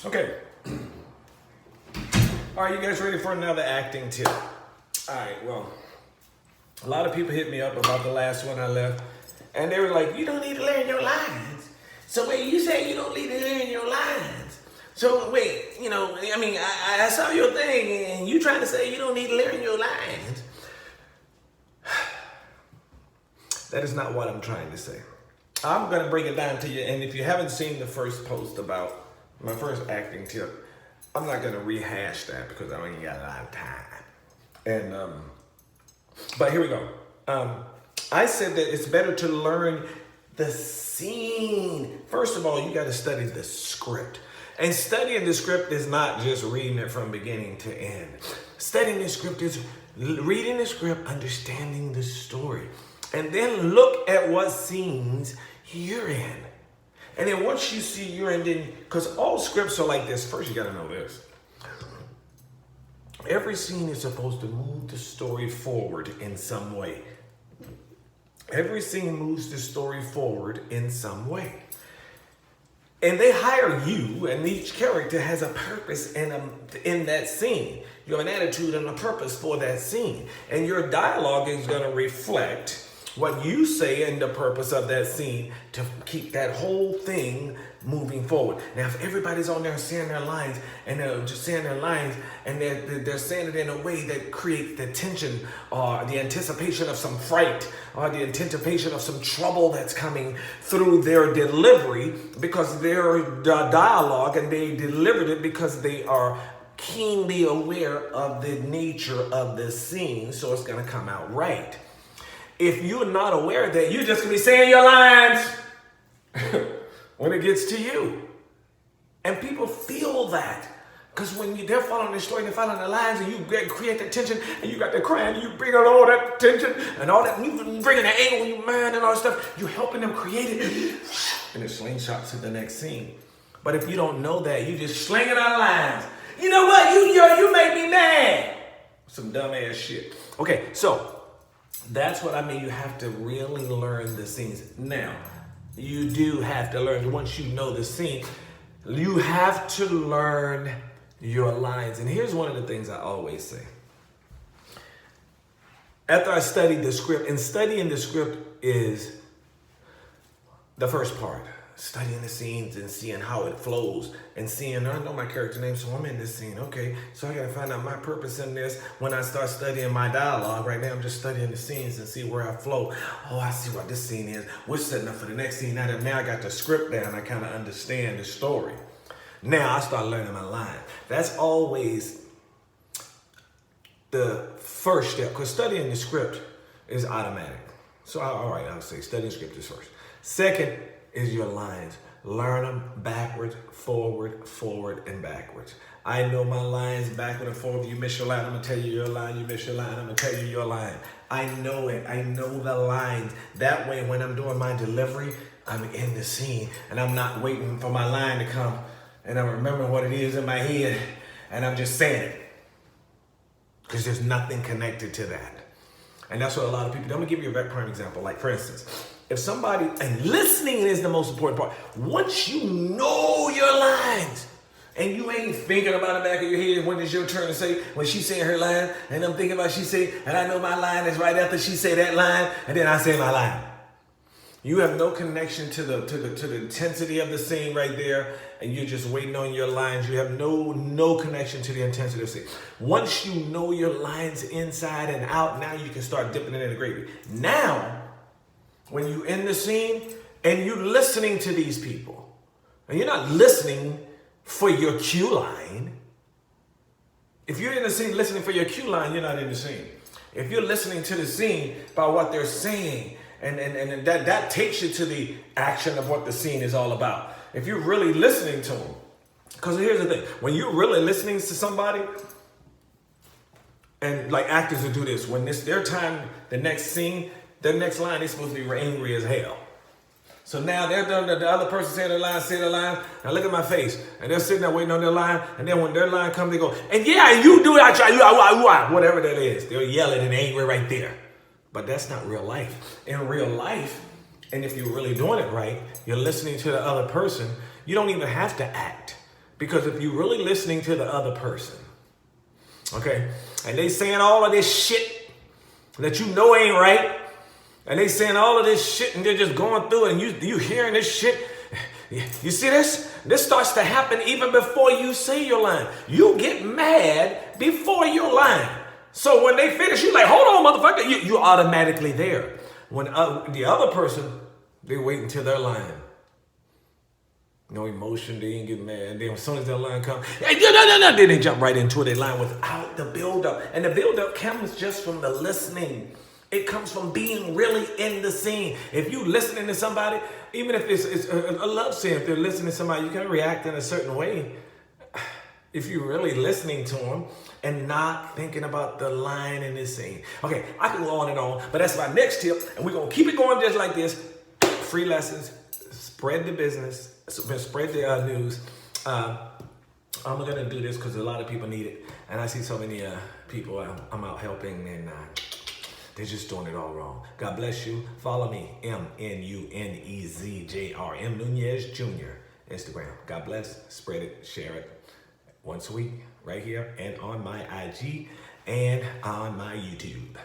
Okay. All right, you guys ready for another acting tip? All right, well, a lot of people hit me up about the last one I left, and they were like, you don't need to learn your lines. So wait, you say you don't need to learn your lines. So wait, I saw your thing, and you trying to say you don't need to learn your lines. That is not what I'm trying to say. I'm going to break it down to you, and if you haven't seen the first post about my first acting tip, I'm not going to rehash that because I ain't got a lot of time. And but here we go. I said that it's better to learn the scene. First of all, you got to study the script. And studying the script is not just reading it from beginning to end. Studying the script is reading the script, understanding the story, and then look at what scenes you're in. And then once you see you're in, then, because all scripts are like this. First, you got to know this. Every scene is supposed to move the story forward in some way. Every scene moves the story forward in some way. And they hire you, and each character has a purpose in that scene. You have an attitude and a purpose for that scene. And your dialogue is going to reflect what you say and the purpose of that scene to keep that whole thing moving forward. Now, if everybody's on there saying their lines, and they're just saying their lines, and they're saying it in a way that creates the tension or the anticipation of some fright or the anticipation of some trouble that's coming through their delivery, because their dialogue, and they delivered it because they are keenly aware of the nature of the scene, so it's going to come out right. If you're not aware of that, you're just going to be saying your lines when it gets to you. And people feel that. Because when they're following the story, they're following the lines, and you create that tension, and you got that crying, and you bring out all that tension, and all that, and you bringing the anger in your mind and all that stuff, you're helping them create it, and it slingshots to the next scene. But if you don't know that, you just slinging out lines. You know what? You make me mad. Some dumb ass shit. Okay, so that's what I mean. You have to really learn the scenes. Now, you do have to learn. Once you know the scene, you have to learn your lines. And here's one of the things I always say. After I studied the script, and studying the script is the first part. Studying the scenes and seeing how it flows, and seeing, I know my character name, so I'm in this scene. Okay, so I got to find out my purpose in this. When I start studying my dialogue, right now I'm just studying the scenes and see where I flow. Oh, I see what this scene is. We're setting up for the next scene. Now I got the script down, I kind of understand the story. Now I start learning my line. That's always the first step, because studying the script is automatic. So, I'll say studying script is first. Second is your lines. Learn them backwards, forward, and backwards. I know my lines backward and forward. You miss your line, I'm going to tell you your line. You miss your line, I'm going to tell you your line. I know it. I know the lines. That way, when I'm doing my delivery, I'm in the scene, and I'm not waiting for my line to come, and I'm remembering what it is in my head, and I'm just saying it. Because there's nothing connected to that. And that's what a lot of people do. I'm going to give you a very prime example. Like, for instance, if somebody, and listening is the most important part. Once you know your lines, and you ain't thinking about the back of your head when it's your turn to say, when she's saying her line, and I'm thinking about she say, and I know my line is right after she say that line, and then I say my line. You have no connection to the intensity of the scene right there, and you're just waiting on your lines. You have no connection to the intensity of the scene. Once you know your lines inside and out, now you can start dipping it in the gravy. Now, when you're in the scene and you're listening to these people, and you're not listening for your cue line. If you're in the scene listening for your cue line, you're not in the scene. If you're listening to the scene by what they're saying, and that takes you to the action of what the scene is all about. If you're really listening to them, because here's the thing, when you're really listening to somebody, and like actors will do this, when it's their time, the next scene, their next line is supposed to be angry as hell. So now they're done, the other person say their line, now look at my face, and they're sitting there waiting on their line, and then when their line comes, they go, and yeah, you do it, I try, you, whatever that is. They're yelling and angry right there. But that's not real life. In real life, and if you're really doing it right, you're listening to the other person, you don't even have to act. Because if you're really listening to the other person, okay, and they saying all of this shit that you know ain't right, and they saying all of this shit and they're just going through it, and you hearing this shit, you see this? This starts to happen even before you say your line. You get mad before your line. So when they finish, you're like, hold on, motherfucker. You're automatically there. When the other person, they wait until their line. No emotion, they ain't get mad. Then as soon as their line comes, then they jump right into it. They line without the buildup. And the buildup comes just from the listening. It comes from being really in the scene. If you listening to somebody, even if it's a love scene, if they're listening to somebody, you can react in a certain way. If you're really listening to them and not thinking about the line in this scene. Okay, I can go on, but that's my next tip. And we're going to keep it going just like this. Free lessons, spread the business, spread the news. I'm going to do this because a lot of people need it. And I see so many people I'm out helping, and they're just doing it all wrong. God bless you. Follow me, MNUNEZJR, M Nunez Jr. Instagram. God bless. Spread it. Share it. Once a week, right here, and on my IG, and on my YouTube.